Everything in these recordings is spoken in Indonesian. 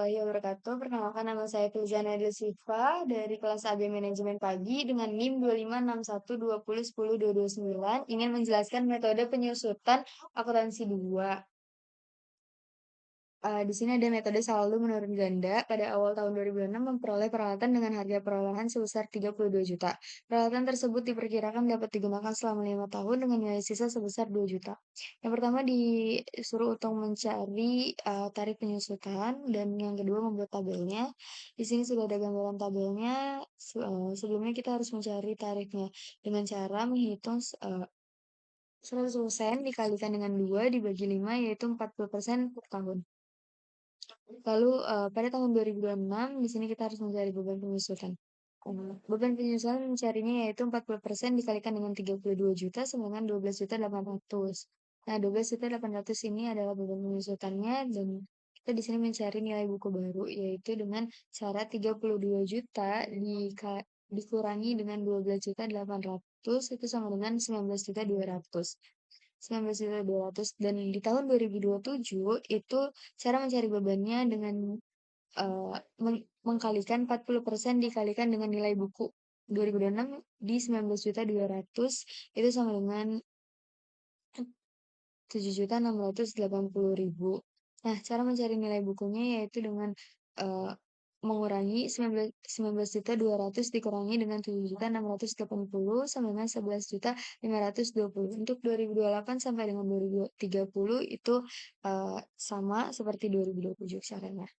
warahmatullahi wabarakatuh. Perkenalkan nama saya Filzana Silva dari kelas AB Manajemen Pagi dengan NIM 2561201029 ingin menjelaskan metode penyusutan akuntansi 2. Di sini ada metode saldo menurun ganda. Pada awal tahun 2006 memperoleh peralatan dengan harga perolehan sebesar 32 juta. Peralatan tersebut diperkirakan dapat digunakan selama 5 tahun dengan nilai sisa sebesar 2 juta. Yang pertama disuruh untuk mencari tarif penyusutan dan yang kedua membuat tabelnya. Di sini sudah ada gambaran tabelnya. Sebelumnya kita harus mencari tarifnya dengan cara menghitung 100% dikalikan dengan 2 dibagi 5 yaitu 40% per tahun. Lalu pada tahun 2026 di sini kita harus mencari beban penyusutan. Beban penyusutan mencarinya yaitu 40% dikalikan dengan 32 juta sama dengan 12.800. Nah, 12.800 ini adalah beban penyusutannya dan kita di sini mencari nilai buku baru yaitu dengan cara 32 juta dikurangi dengan 12.800 itu sama dengan 19.200. 19.200 dan di tahun 2027 itu cara mencari bebannya dengan mengkalikan 40% dikalikan dengan nilai buku 2026 di 19.200 itu sama dengan 7.680.000. Nah, cara mencari nilai bukunya yaitu dengan uh, mengurangi 19.200 dikurangi dengan 7.680 sama dengan 11.520. Untuk 2028 sampai dengan 2030 itu sama seperti 2027 caranya.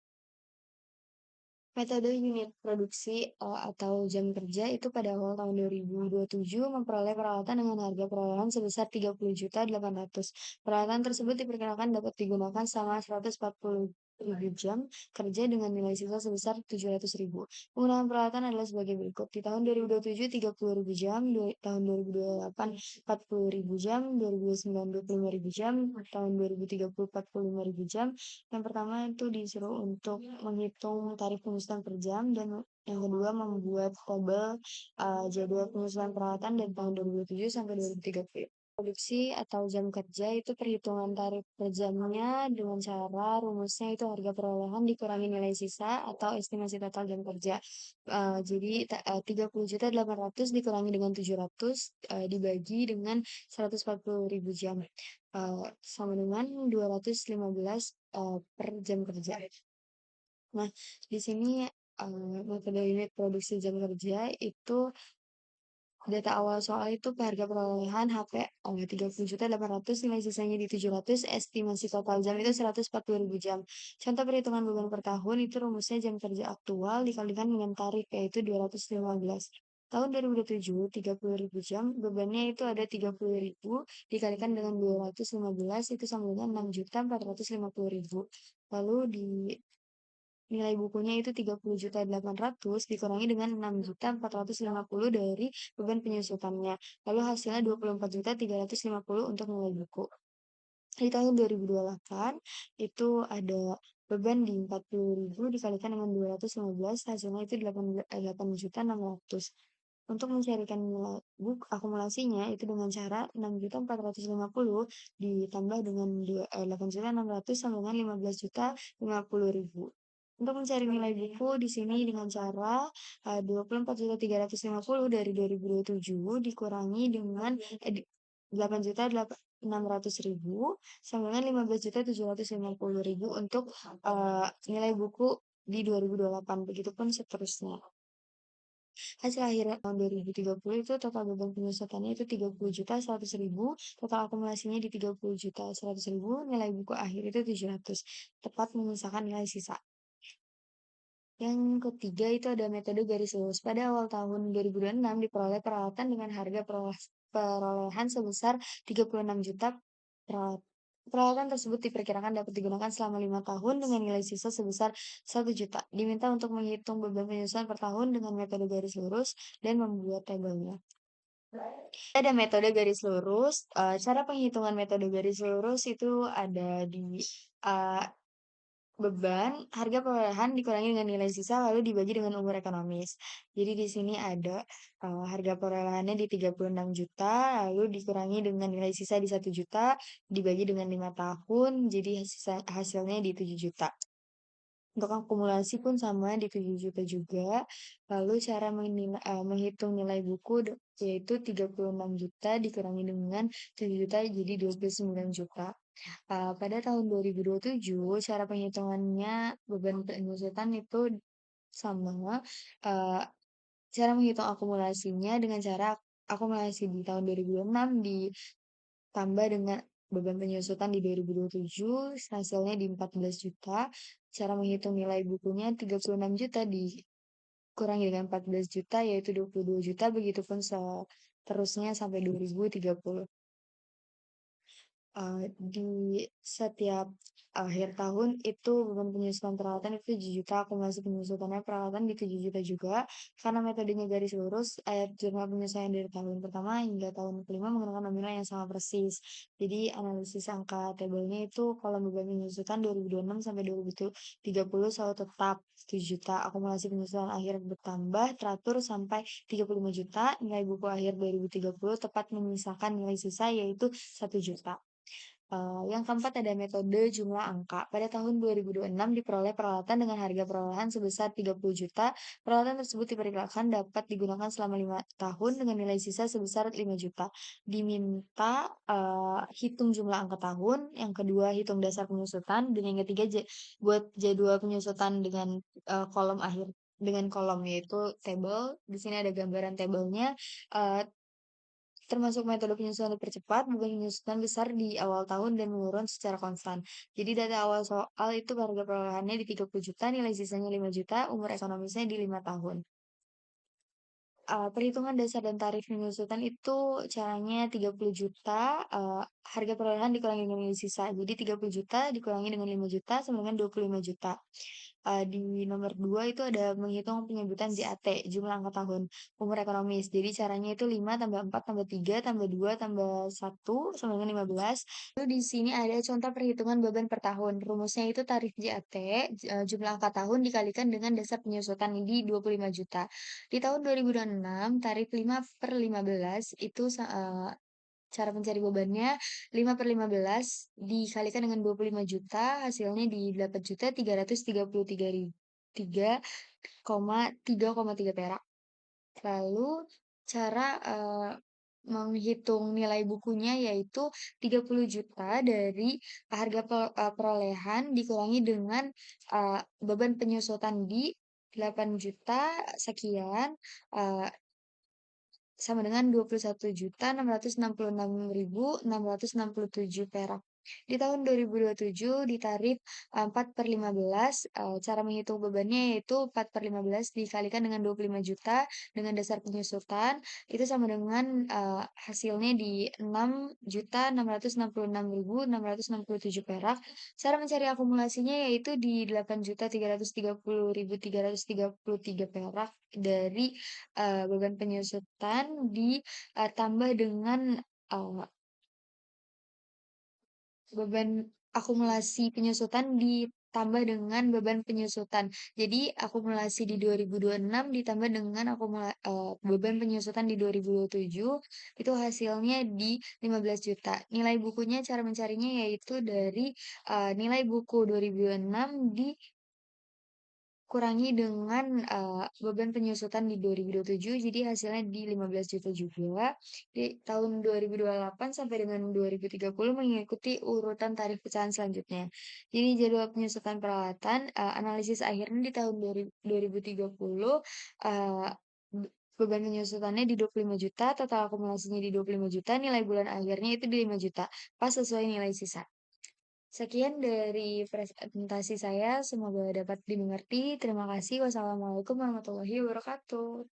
Metode unit produksi atau jam kerja itu pada awal tahun 2027 memperoleh peralatan dengan harga perolehan sebesar 30.800. Peralatan tersebut diperkirakan dapat digunakan selama 140.000 jam kerja dengan nilai sisa sebesar 700.000. Penggunaan peralatan adalah sebagai berikut. Di tahun 2027 30.000 jam, tahun 2028 40.000 jam, 2029 25.000 jam, tahun 2030 45.000 jam. Yang pertama itu disuruh untuk menghitung tarif penyusutan per jam dan yang kedua membuat tabel jadwal penyusutan peralatan dari tahun 2007 sampai 2030. Produksi atau jam kerja itu perhitungan tarif per jamnya dengan cara rumusnya itu harga perolehan dikurangi nilai sisa atau estimasi total jam kerja. Jadi 30.800 dikurangi dengan 700 dibagi dengan 140.000 jam. Sama dengan 215 per jam kerja. Nah, di sini metode unit produksi jam kerja itu data awal soal itu harga perolehan HP 30.800 nilai sisanya di 700 estimasi total jam itu 140.000 jam. Contoh perhitungan beban per tahun itu rumusnya jam kerja aktual dikalikan dengan tarif yaitu 215. Tahun 2027 30.000 jam bebannya itu ada 30.000 dikalikan dengan 215 itu sama dengan 6.450.000. Lalu di nilai bukunya itu 30.800 dikurangi dengan 6.450 dari beban penyusutannya. Lalu hasilnya 24.350 untuk nilai buku. Di tahun 2028 itu ada beban di 40.000 dikalikan dengan 215 hasilnya itu 8.600. Untuk mencarikan nilai akumulasinya itu dengan cara 6.450 ditambah dengan 8.600 sama dengan 15.050.000. Untuk mencari nilai buku di sini dengan cara 24.350 dari 2027 dikurangi dengan 8.600.000 sama dengan 15.750.000 untuk nilai buku di 2028. Begitupun seterusnya. Hasil akhir tahun 2030 itu total beban penyusutannya itu 30.100.000, total akumulasinya di 30.100.000, nilai buku akhir itu 700, tepat menyisakan nilai sisa. Yang ketiga itu ada metode garis lurus. Pada awal tahun 2026 diperoleh peralatan dengan harga perolehan sebesar 36 juta. Peralatan tersebut diperkirakan dapat digunakan selama 5 tahun dengan nilai sisa sebesar 1 juta. Diminta untuk menghitung beban penyusutan per tahun dengan metode garis lurus dan membuat tabelnya. Ada metode garis lurus. Cara penghitungan metode garis lurus itu ada di beban, harga perolehan dikurangi dengan nilai sisa lalu dibagi dengan umur ekonomis. Jadi di sini ada harga perolehannya di 36 juta lalu dikurangi dengan nilai sisa di 1 juta dibagi dengan 5 tahun jadi hasilnya di 7 juta. Untuk akumulasi pun sama di 7 juta juga. Lalu cara menghitung nilai buku yaitu 36 juta dikurangi dengan 7 juta jadi 29 juta. Pada tahun 2027 cara penghitungannya beban penyusutan itu sama, eee, cara menghitung akumulasinya dengan cara akumulasi di tahun 2026 ditambah dengan beban penyusutan di 2027, hasilnya di 14 juta. Cara menghitung nilai bukunya 36 juta dikurangi dengan 14 juta yaitu 22 juta, begitupun seterusnya sampai 2030. Di setiap akhir tahun itu beban penyusutan peralatan itu 7 juta, akumulasi penyusutannya peralatan di 7 juta juga. Karena metodenya garis lurus, ayat jurnal penyesuaian dari tahun pertama hingga tahun kelima menggunakan nominal yang sama persis. Jadi analisis angka tabelnya itu kolom beban penyusutan 2026 sampai 2030 selalu tetap 7 juta, akumulasi penyusutan akhir bertambah teratur sampai 35 juta, nilai buku akhir 2030 tepat menyisakan nilai sisa yaitu 1 juta. Yang keempat ada metode jumlah angka. Pada tahun 2026 diperoleh peralatan dengan harga perolehan sebesar 30 juta. Peralatan tersebut diperkirakan dapat digunakan selama 5 tahun dengan nilai sisa sebesar 5 juta. Diminta hitung jumlah angka tahun, yang kedua hitung dasar penyusutan, dan yang ketiga buat jadwal penyusutan dengan kolom akhir dengan kolom yaitu table. Di sini ada gambaran tabelnya. Eh, Termasuk metode penyusunan dipercepat, beban penyusutan besar di awal tahun dan menurun secara konstan. Jadi data awal soal itu harga perolehannya di 30 juta, nilai sisanya 5 juta, umur ekonomisnya di 5 tahun. Perhitungan dasar dan tarif penyusutan itu caranya 30 juta, harga perolehan dikurangi dengan nilai sisa. Jadi 30 juta dikurangi dengan 5 juta sama dengan 25 juta. Di nomor 2 itu ada menghitung penyebutan JAT, jumlah angka tahun, umur ekonomis. Jadi caranya itu 5 tambah 4 tambah 3 tambah 2 tambah 1 sama dengan 15. Lalu di sini ada contoh perhitungan beban per tahun. Rumusnya itu tarif JAT, jumlah angka tahun dikalikan dengan dasar penyusutan di 25 juta. Di tahun 2026, tarif 5/15 itu cara mencari bebannya 5/15 dikalikan dengan 25 juta, hasilnya di 8.333,3,3 perak. Lalu cara, menghitung nilai bukunya yaitu 30 juta dari harga perolehan dikurangi dengan, beban penyusutan di 8 juta sekian, eee sama dengan 21.666.667 perak. Di tahun 2027 ditarif 4/15, cara menghitung bebannya yaitu 4/15 dikalikan dengan 25 juta dengan dasar penyusutan, itu sama dengan, hasilnya di 6.666.667 perak. Cara mencari akumulasinya yaitu di 8.330.333 perak dari beban penyusutan ditambah dengan, eee, beban akumulasi penyusutan ditambah dengan beban penyusutan. Jadi akumulasi di 2026 ditambah dengan beban penyusutan di 2027 itu hasilnya di 15 juta. Nilai bukunya cara mencarinya yaitu dari, nilai buku 2026 kurangi dengan, beban penyusutan di 2027, jadi hasilnya di 15 juta juga. Di tahun 2028 sampai dengan 2030 mengikuti urutan tarif pecahan selanjutnya. Jadi jadwal penyusutan peralatan, analisis akhirnya di tahun 2030, eee, beban penyusutannya di 25 juta, total akumulasinya di 25 juta, nilai bulan akhirnya itu di 5 juta, pas sesuai nilai sisa. Sekian dari presentasi saya, semoga dapat dimengerti. Terima kasih. Wassalamualaikum warahmatullahi wabarakatuh.